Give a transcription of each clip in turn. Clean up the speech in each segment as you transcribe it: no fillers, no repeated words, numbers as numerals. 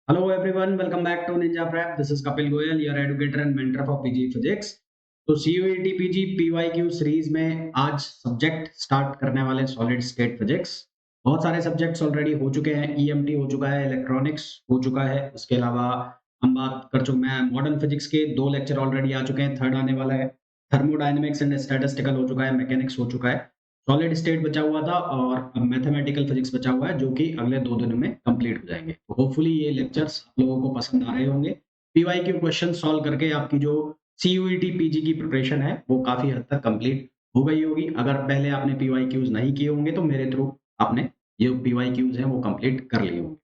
Hello everyone, welcome back to Ninja Prep. This is Kapil Goyal, your educator and mentor for PG Physics. तो CUET PG PYQ series में आज subject start करने वाले solid state physics. बहुत सारे subjects already हो चुके हैं, EMT हो चुका है, इलेक्ट्रॉनिक्स हो चुका है। उसके अलावा हम बात कर चुके हैं मॉडर्न फिजिक्स के 2 लेक्चर ऑलरेडी आ चुके हैं, थर्ड आने वाला है। थर्मोडायनेमिक्स एंड स्टैटिस्टिकल हो चुका है, मैकेनिक्स हो चुका है। सॉलिड स्टेट बचा हुआ था और अब मैथमेटिकल फिजिक्स बचा हुआ है, जो कि अगले 2 दिनों में कंप्लीट हो जाएंगे। तो होपफुली ये लेक्चर्स आप लोगों को पसंद आ रहे होंगे। पीवाईक्यू क्वेश्चन सॉल्व करके आपकी जो सीयूईटी पीजी की प्रिपरेशन है वो काफी हद तक कंप्लीट हो गई होगी। अगर पहले आपने पीवाईक्यूज नहीं किए होंगे तो मेरे थ्रू आपने ये पीवाईक्यूज हैं वो कंप्लीट कर लिए होंगे।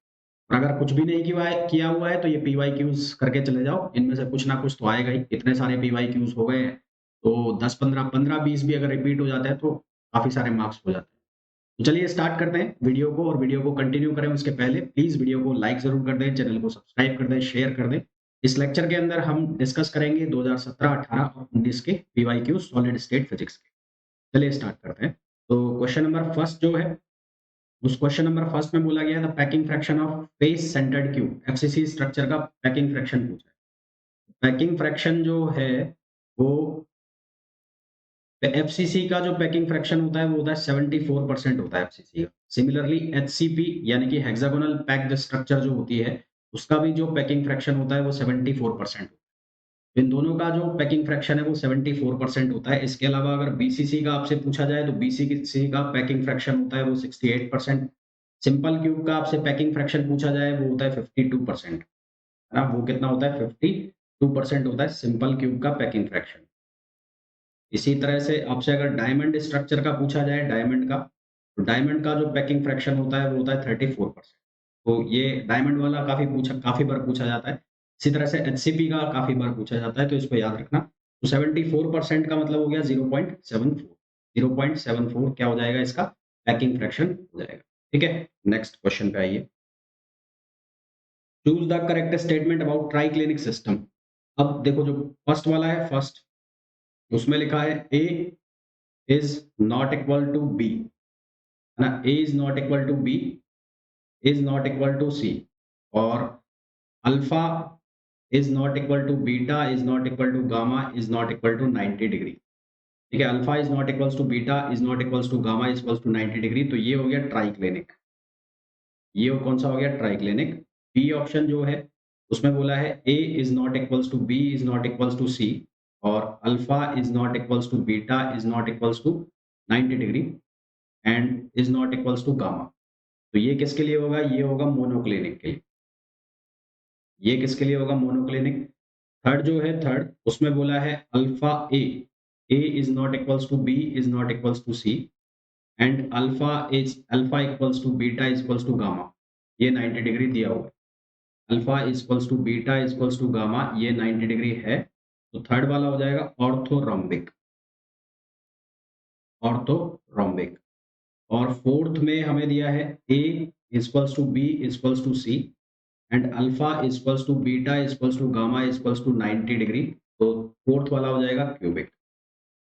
और अगर कुछ भी नहीं किया हुआ है तो ये पीवाईक्यूज करके चले जाओ, इनमें से कुछ ना कुछ तो आएगा ही। इतने सारे पीवाईक्यूज हो गए हैं तो 10 15 15 20 भी अगर रिपीट हो जाता है तो काफी सारे मार्क्स हो जाते हैं। तो चलिए स्टार्ट करते हैं वीडियो को, और वीडियो को कंटिन्यू करें उसके पहले प्लीज वीडियो को लाइक जरूर कर दें, चैनल को सब्सक्राइब कर दें, शेयर कर दें। इस लेक्चर के अंदर हम डिस्कस करेंगे 2017, 18 और 19 के पीवाईक्यू सॉलिड स्टेट फिजिक्स के। चलिए स्टार्ट करते हैं। तो क्वेश्चन नंबर फर्स्ट जो है, उस क्वेश्चन नंबर फर्स्ट में बोला गया है the packing fraction of face centred cube. FCC structure का पैकिंग फ्रैक्शन पूछा है। पैकिंग फ्रैक्शन जो है वो एफसीसी का जो पैकिंग फ्रैक्शन होता है वो होता है 74% होता है एफसीसी का। सिमिलरली एचसीपी यानी कि हेक्सागोनल पैक्ड स्ट्रक्चर जो होती है उसका भी जो पैकिंग फ्रैक्शन होता है वो 74% होता है। इन दोनों का जो पैकिंग फ्रैक्शन है वो 74% होता है। इसके अलावा अगर बीसीसी का आपसे पूछा जाए तो बीसीसी का पैकिंग फ्रैक्शन होता है वो 68%। सिंपल क्यूब का आपसे पैकिंग फ्रैक्शन पूछा जाए वो होता है 52%, है ना। वो कितना होता है? 52% होता है सिंपल क्यूब का पैकिंग फ्रैक्शन। इसी तरह से आपसे अगर डायमंड स्ट्रक्चर का पूछा जाए, डायमंड का, तो डायमंड का जो पैकिंग फ्रैक्शन होता है वो होता है 34%। तो ये डायमंड वाला काफी बार पूछा जाता है। इसी तरह से एचसीपी का काफी बार पूछा जाता है, तो इसको याद रखना। तो 74% का मतलब हो गया 0.74। 0.74 क्या हो जाएगा? इसका पैकिंग फ्रैक्शन हो जाएगा। ठीक है, नेक्स्ट क्वेश्चन पे आइए। Choose the correct statement about triclinic system. अब देखो जो फर्स्ट वाला है, फर्स्ट उसमें लिखा है A is not equal to B, है ना। A is not equal to B, is not equal to C, और alpha is not equal to beta, is not equal to gamma, is not equal to 90 degree. ठीक है, alpha is not equals to beta, is not equals to gamma, is equals to 90 degree. तो ये हो गया triclinic. ये कौन सा हो गया? ट्राइक्लिनिक। बी ऑप्शन जो है उसमें बोला है A is not equals to B, is not equals to C, और alpha is not equals to beta, is not equals to 90 degree, and is not equals to gamma. तो ये किसके लिए होगा? ये होगा मोनोक्लिनिक के लिए। ये किसके लिए होगा? मोनोक्लिनिक। थर्ड जो है, थर्ड उसमें बोला है alpha a is not equals to B, is not equals to C, and alpha equals to beta is equals to gamma. ये 90 डिग्री दिया हुआ है। Alpha is equals to beta is equals to gamma, ये 90 degree है। तो third वाला हो जाएगा ऑर्थोरोम्बिक। ऑर्थोरोम्बिक। और फोर्थ में हमें दिया है A equals to B equals to C, and alpha equals to beta equals to gamma equals to 90 degree. तो फोर्थ वाला हो जाएगा क्यूबिक।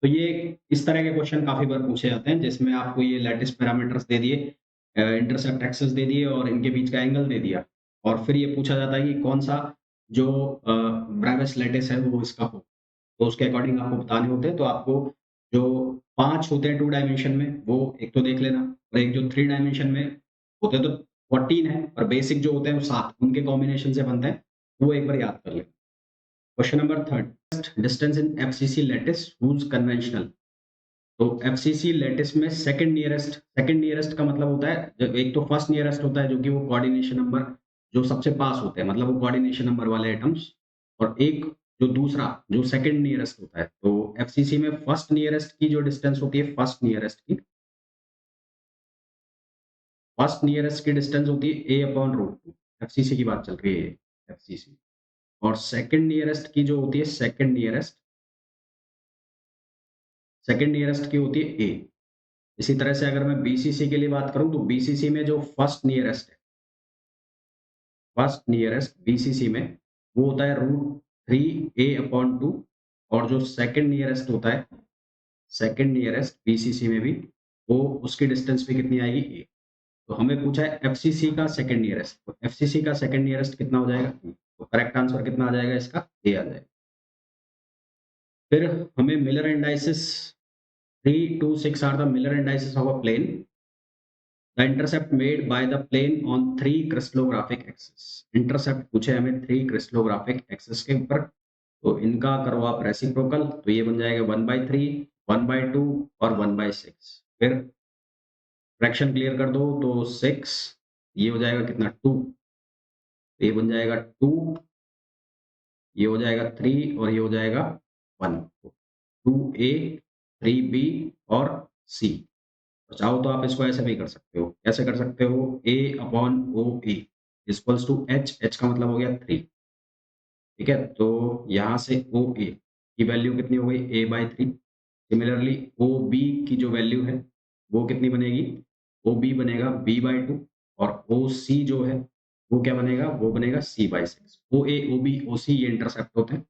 तो ये इस तरह के क्वेश्चन काफी बार पूछे जाते हैं जिसमें आपको ये लैटिस पैरामीटर्स दे दिए, इंटरसेप्ट एक्सिस दे दिए और इनके बीच का एंगल दे दिया, और फिर ये पूछा जाता है कि कौन सा जो ब्रेविस लैटिस है वो इसका हो। तो उसके अकॉर्डिंग आपको बताने होते हैं। तो आपको जो 5 होते हैं 2 डायमेंशन में वो एक तो देख लेना, और एक जो 3 डायमेंशन में होते हैं तो 14 है, और बेसिक जो होते हैं वो 7 उनके कॉम्बिनेशन से बनते हैं। वो एक बार याद कर लें। Question number third, distance in FCC lattice whose conventional. तो एफसीसी लैटिस में सेकंड नियरेस्ट का मतलब होता है, एक तो फर्स्ट नियरेस्ट होता है जो कि वो कोऑर्डिनेशन नंबर जो सबसे पास होते हैं, मतलब वो कोऑर्डिनेशन नंबर वाले एटम्स, और एक जो दूसरा जो सेकंड नियरेस्ट होता है। तो एफसीसी में फर्स्ट नियरेस्ट की जो डिस्टेंस होती है, फर्स्ट नियरेस्ट की डिस्टेंस होती है ए अपॉन रूट टू। एफसीसी की बात चल रही है, एफसीसी। और सेकंड नियरेस्ट की जो होती है, सेकंड नियरेस्ट की होती है ए। इसी तरह से अगर मैं बीसीसी के लिए बात करूं तो बीसीसी में जो फर्स्ट नियरेस्ट बीसीसी में वो होता है √3a/2, और जो सेकंड नियरेस्ट होता है, सेकंड नियरेस्ट बीसीसी में भी वो उसकी डिस्टेंस भी कितनी आएगी? ए। तो हमें पूछा है एफसीसी का सेकंड नियरेस्ट, तो एफसीसी का सेकंड नियरेस्ट कितना हो जाएगा, तो करेक्ट आंसर कितना आ जाएगा इसका, ए आ जाएगा। फिर हमें Miller indices 3 2 6 are the Miller indices of a plane, the intercept made by the plane on 3 crystallographic axis. Intercept पूछे हमें 3 क्रिस्टलोग्राफिक एक्सिस के ऊपर, तो इनका करो आप रेसिप्रोकल, तो ये बन जाएगा 1/3, 1/2 और 1/6। फिर फ्रैक्शन क्लियर कर दो तो 6, ये हो जाएगा कितना 2, ये बन जाएगा 2, ये हो जाएगा 3 और ये हो जाएगा 1। 2a 3b और c। चाहो तो आप इसको ऐसे भी कर सकते हो, कैसे कर सकते हो, a upon O A equals to H, H का मतलब हो गया 3, ठीक है। तो यहाँ से ओ ए की वैल्यू कितनी हो गई, a/3। सिमिलरली ओ बी की जो वैल्यू है वो कितनी बनेगी, ओ बी बनेगा b/2 और ओ सी जो है वो क्या बनेगा, वो बनेगा c/6। ओ ए ओ बी ओ सी ये इंटरसेप्ट होते हैं।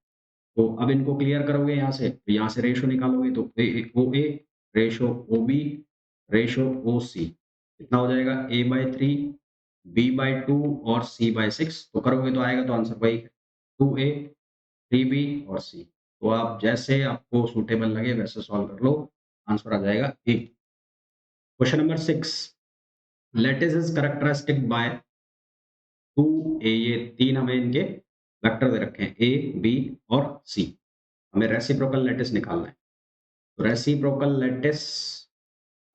तो अब इनको क्लियर करोगे यहाँ से, तो यहाँ से रेशो निकालोगे, तो ओ ए रेशो ओ बी रेशो ओ सी कितना हो जाएगा, a/3 b/2 और c/6। तो करोगे तो आएगा, तो आंसर वही है 2a 3b और c। तो आप जैसे आपको सूटेबल लगे वैसे सॉल्व कर लो, आंसर आ जाएगा A. Question number 6, lattice is characteristic by 2a, ये तीन हमें इनके वेक्टर दे रखे हैं a b और c, हमें रेसिप्रोकल लेटिस निकालना है। तो रेसिप्रोकल लेटिस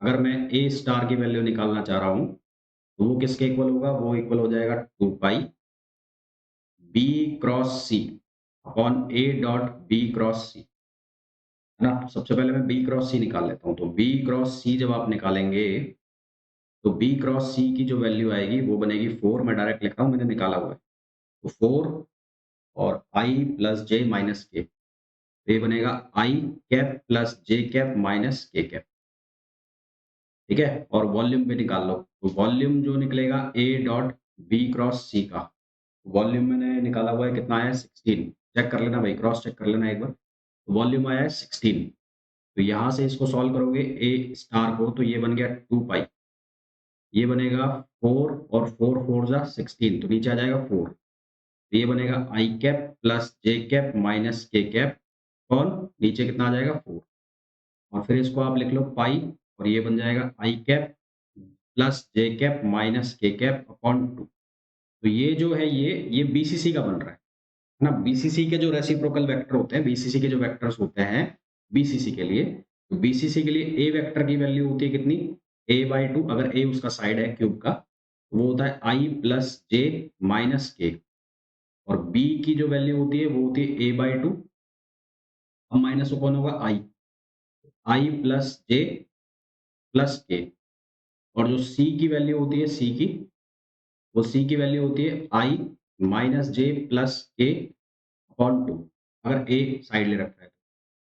अगर मैं ए स्टार की वैल्यू निकालना चाह रहा हूं, तो वो किसके इक्वल होगा, वो इक्वल हो जाएगा 2 pi B cross C upon A dot B cross C, है ना। सबसे पहले मैं बी क्रॉस सी निकाल लेता हूं, तो बी क्रॉस सी जब आप निकालेंगे तो बी क्रॉस सी की जो वैल्यू आएगी वो बनेगी 4, मैं डायरेक्ट लिख रहा हूं, मैंने निकाला हुआ है। तो 4 और आई प्लस जे माइनस के, ये बनेगा आई कैप प्लस जे कैप माइनस के कैप, ठीक है। और वॉल्यूम भी निकाल लो, तो वॉल्यूम जो निकलेगा ए डॉट बी क्रॉस सी का, वॉल्यूम मैंने निकाला हुआ है, कितना आया 16, चेक कर लेना भाई, क्रॉस चेक कर लेना एक बार। वॉल्यूम आया है 16, तो यहाँ से इसको सॉल्व करोगे ए स्टार को, तो ये बन गया 2 पाई, ये बनेगा 4 और 4 4 जा 16, तो नीचे आ जाएगा 4। तो ये बनेगा आई कैप प्लस जे कैप माइनस के कैप, और नीचे कितना आ जाएगा 4, और फिर इसको आप लिख लो पाई, और ये बन जाएगा आई कैप प्लस जे कैप माइनस के कैप अपॉन 2। तो ये जो है ये बीसीसी का बन रहा है ना। बीसीसी के जो रेसिप्रोकल वेक्टर होते हैं, बीसीसी के जो वेक्टर्स होते हैं बीसीसी के लिए, तो बीसीसी के लिए ए वेक्टर की वैल्यू होती है कितनी, a/2, अगर ए उसका साइड है क्यूब का, तो वो होता है आई प्लस जे माइनस के, और बी की जो वैल्यू होती है वो होती है a/2, अब माइनस को कौन होगा, आई, आई प्लस जे प्लस के, और जो सी की वैल्यू होती है सी की, वो सी की वैल्यू होती है आई माइनस जे प्लस के अपॉन 2, अगर ए साइड ले रखा है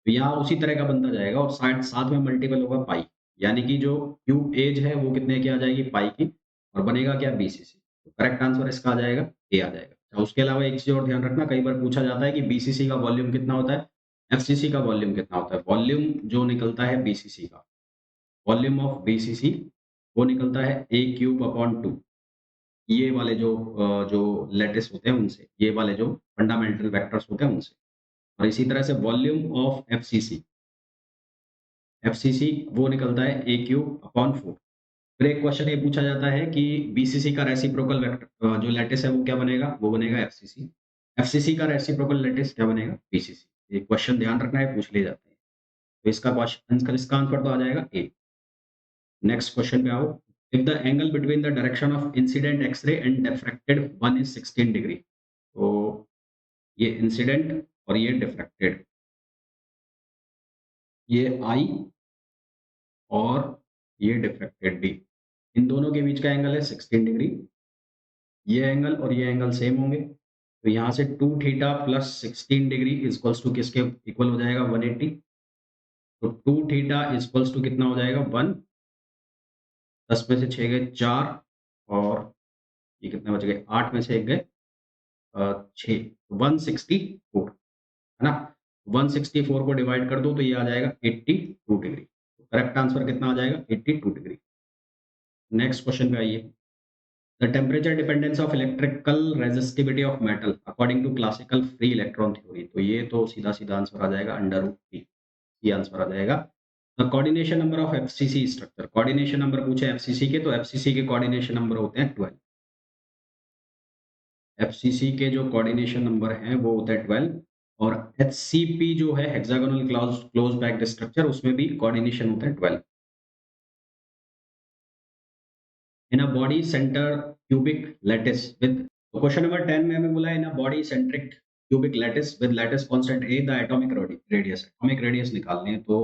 तो यहाँ उसी तरह का बनता जाएगा, और साथ साथ में मल्टीपल होगा पाई, यानी कि जो क्यूब एज है वो कितने की आ जाएगी, पाई की, और बनेगा क्या, बीसीसी। तो करेक्ट आंसर इसका आ जाएगा ए आ जाएगा। अच्छा, उसके अलावा एक चीज और ध्यान रखना, कई बार पूछा जाता है कि बीसीसी का वॉल्यूम कितना होता है, एफसीसी का वॉल्यूम कितना होता है। वॉल्यूम जो निकलता है बीसीसी का, वॉल्यूम ऑफ बीसीसी वो निकलता है ए क्यूब अपॉन 2, ये वाले जो लेटिस होते हैं उनसे, ये वाले जो फंडामेंटल वेक्टर्स होते हैं उनसे। और इसी तरह से वॉल्यूम ऑफ एफसीसी, एफसीसी वो निकलता है ए क्यूब अपॉन 4। फिर एक क्वेश्चन ये पूछा जाता है कि बीसीसी का रेसिप्रोकल वेक्टर जो लेटिस है वो क्या बनेगा, वो बनेगा एफसीसी। एफसीसी का रेसिप्रोकल लेटिस क्या बनेगा, बीसीसी। ये क्वेश्चन ध्यान रखना है, पूछ लिए जाते हैं। तो इसका क्वेश्चन, इसका आंसर तो आ जाएगा ए। नेक्स्ट क्वेश्चन पे आओ। If the angle between the direction of incident x ray and diffracted one is 16 degree, तो ये इंसिडेंट और ये डिफ्रैक्टेड, ये आई और ये डिफ्रैक्टेड डी, इन दोनों के बीच का एंगल है 16 डिग्री। ये एंगल और ये एंगल सेम होंगे, तो यहाँ से 2 theta plus 16 degree equals to किसके इक्वल हो जाएगा, 180। तो 2 थीटा इक्वल्स टू कितना हो जाएगा, 1, 10 में से 6 गए 4, और ये कितने बच गए, 8 में से 1 गए 6, 164, है ना। 164 को डिवाइड कर दो तो ये आ जाएगा 82 डिग्री। करेक्ट आंसर कितना आ जाएगा, 82 डिग्री। नेक्स्ट क्वेश्चन पे आइए। The temperature dependence of electrical resistivity of metal according to classical free electron theory. तो ये तो सीधा सीधा आंसर आ जाएगा अंडर रूट पी, ये आंसर आ जाएगा। The coordination number of FCC structure, coordination number पूछे एफसीसी के, तो एफसीसी के कोऑर्डिनेशन नंबर होते हैं 12। एफसीसी के जो कोऑर्डिनेशन नंबर हैं वो होते हैं 12, और एचसीपी जो है हेक्सागोनल क्लोज पैक्ड स्ट्रक्चर, उसमें भी कोऑर्डिनेशन होते हैं 12। In a body centre cubic lattice with, question number 10 में हमें बोला है in a body centric cubic lattice with lattice constant a the atomic radius, atomic radius निकालने हैं तो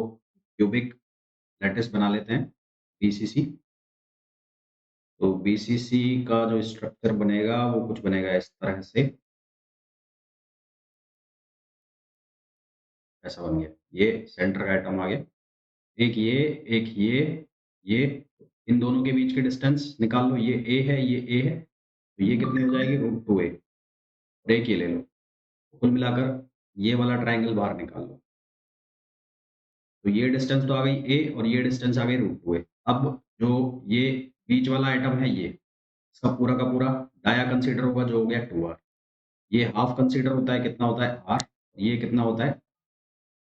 क्यूबिक लैटिस बना लेते हैं बीसीसी। तो बीसीसी का जो स्ट्रक्चर बनेगा वो कुछ बनेगा इस तरह से, ऐसा बन गया, ये सेंटर का एटम आ गया, एक ये, एक ये, इन दोनों के बीच की डिस्टेंस निकाल लो, ये ए है, ये ए है, तो ये कितनी हो जाएगी √2a, और एक ये ले लो, कुल मिलाकर ये वाला ट्राइंगल बाहर निकाल लो, तो ये डिस्टेंस तो आ गई ए और ये डिस्टेंस आ गई √2a। अब जो ये बीच वाला आइटम है, ये इसका पूरा का पूरा डाया कंसीडर होगा जो हो गया 2r, ये हाफ कंसीडर होता है, कितना होता है r, ये कितना होता है,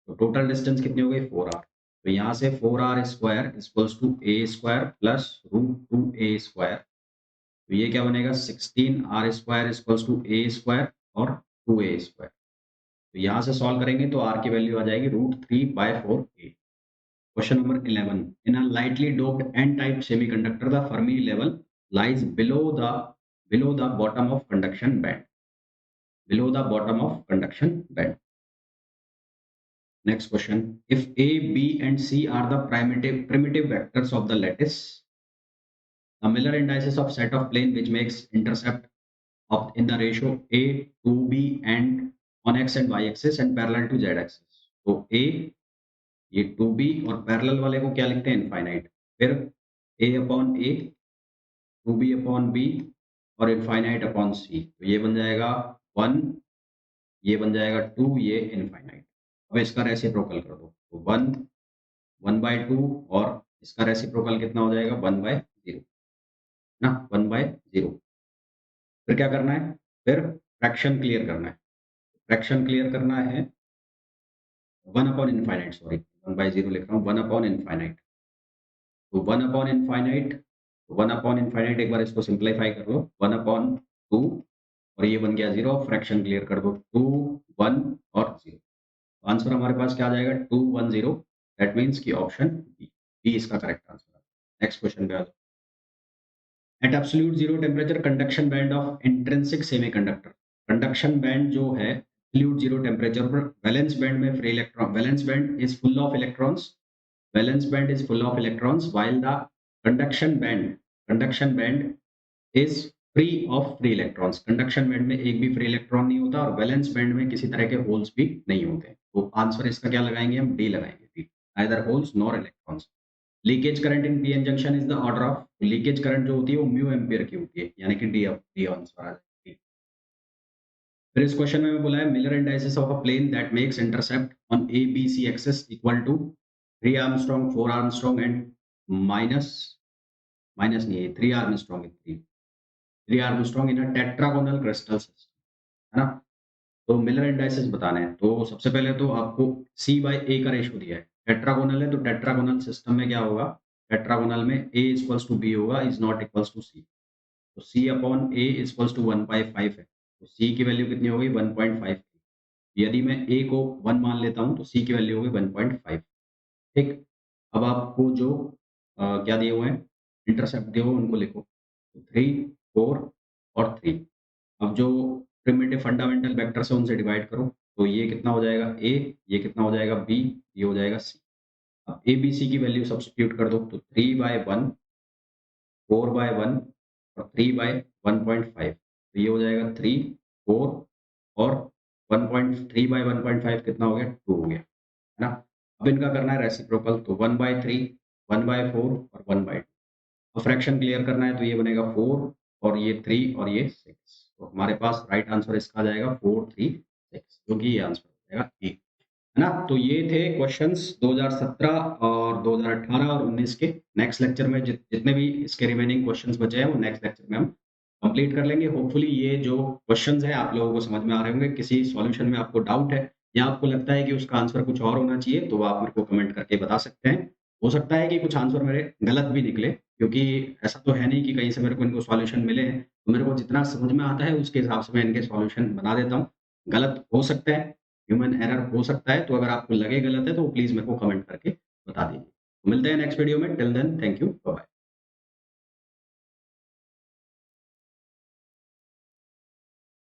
तो टोटल डिस्टेंस कितनी हो गई 4r, तो यहाँ से 4r square equals to a square plus √2a square, तो ये क्या बनेगा 16r square equals to a square और 2a स्क्वायर। तो यहाँ से सॉल्व करेंगे तो r की वैल्यू आ जाएगी √3/4a। Question number 11, in a lightly doped n type semiconductor the Fermi level lies below the bottom of conduction band, below the bottom of conduction band. Next question, if a, b and c are the primitive vectors of the lattice, the Miller indices of set of plane which makes intercept of in the ratio a to b and on x and y axis and parallel to z axis। तो a, ये 2b और parallel वाले को क्या लिखते हैं infinite, फिर a upon a, 2b upon b और इनफाइनाइट अपॉन c, तो ये बन जाएगा 1, ये बन जाएगा 2, ये इनफाइनाइट। अब इसका रेसिप्रोकल कर दो, तो 1, 1/2 और इसका रेसिप्रोकल कितना हो जाएगा 1/0 ना, 1/0। फिर क्या करना है, फिर फ्रैक्शन क्लियर करना है, फ्रैक्शन क्लियर करना है 1 अपॉन इनफाइनाइट, सॉरी 1/0 लिख रहा हूँ, 1 अपॉन इनफाइनाइट, तो 1 अपॉन इनफाइनाइट, 1 अपॉन इनफाइनाइट, एक बार इसको सिंप्लीफाई कर लो, 1 अपॉन 2 और ये बन गया 0, फ्रैक्शन क्लियर कर दो 2, 1 और 0, आंसर हमारे पास क्या आ जाएगा 210, दैट मीन्स कि ऑप्शन बी, बी इसका करेक्ट आंसर है। नेक्स्ट क्वेश्चन पे आ जाओ। At absolute zero temperature conduction band of intrinsic semiconductor, conduction band जो है एब्सोल्यूट जीरो टेम्परेचर पर, वैलेंस बैंड में free electron, valence band is full of electrons, valence band is full of electrons while the conduction band is free of free electrons, conduction band में एक भी free electron नहीं होता और valence band में किसी तरह के होल्स भी नहीं होते, तो आंसर इसका क्या लगाएंगे हम, डी लगाएंगे, D, either holes nor electrons. Leakage current in PN junction is the order of, leakage current जो होती है वो म्यू एम्पियर की होती है, यानी कि डी आंसर आ जाएगा। फिर इस क्वेश्चन में बोला है Miller indices of a plane that makes intercept on a b c axis equal to 3 angstrom 4 angstrom and minus, minus नहीं है 3 angstrom, 3 angstrom in a tetragonal crystal system, है ना। तो मिलर इंडाइसिस बताने हैं, तो सबसे पहले तो आपको सी बाई ए का रेशो दिया है, टेट्रागोनल है तो टेट्रागोनल सिस्टम में क्या होगा, टेट्रागोनल में ए इक्वल्स टू बी होगा, इज नॉट इक्वल्स टू सी, तो सी अपॉन ए इक्वल्स टू 1/5 है, तो सी की वैल्यू कितनी होगी 1.5, यदि मैं ए को 1 मान लेता हूं तो सी की वैल्यू होगी 1.5, ठीक। अब आपको जो क्या दिए हुए हैं, इंटरसेप्ट दिए हुए उनको लिखो, तो 3, 4 और 3, अब जो प्रिमिटिव फंडामेंटल वेक्टर से उनसे डिवाइड करो, तो ये कितना हो जाएगा ए, ये कितना हो जाएगा बी, ये हो जाएगा सी। अब ए बी सी की वैल्यू सब्स्टिट्यूट कर दो, तो 3/1, 4/1 और 3/1.5, तो ये हो जाएगा 3, 4 और 3/1.5 कितना हो गया 2 हो गया, है ना। अब इनका करना है रेसिप्रोकल, तो 1/3, 1/4 और 1/2, और फ्रैक्शन क्लियर करना है तो ये बनेगा 4 और ये 3 और ये 6, तो हमारे पास राइट आंसर इसका आ जाएगा 4, 3, 6, जो कि ये आंसर हो जाएगा ए। है ना। तो ये थे क्वेश्चंस 2017 और 2018 और 19 के। नेक्स्ट लेक्चर में जितने भी इसके रिमेनिंग क्वेश्चंस बचे हैं वो नेक्स्ट लेक्चर में हम कंप्लीट कर लेंगे। होपफुली ये जो क्वेश्चंस हैं आप लोगों को समझ में आ रहे होंगे। किसी सॉल्यूशन में आपको डाउट है या आपको लगता है कि उसका आंसर कुछ और होना चाहिए तो आप मेरे को कमेंट करके बता सकते हैं। हो सकता है कि कुछ आंसर मेरे गलत भी निकले, क्योंकि ऐसा तो है नहीं कि कहीं से मेरे को इनको सॉल्यूशन मिले हैं। तो मेरे को जितना समझ में आता है उसके हिसाब से मैं इनके सॉल्यूशन बना देता हूँ। गलत हो सकता है, ह्यूमन एरर हो सकता है, तो अगर आपको लगे गलत है तो प्लीज़ मेरे को कमेंट करके बता दीजिए। मिलते हैं नेक्स्ट वीडियो में, till then thank you, bye bye.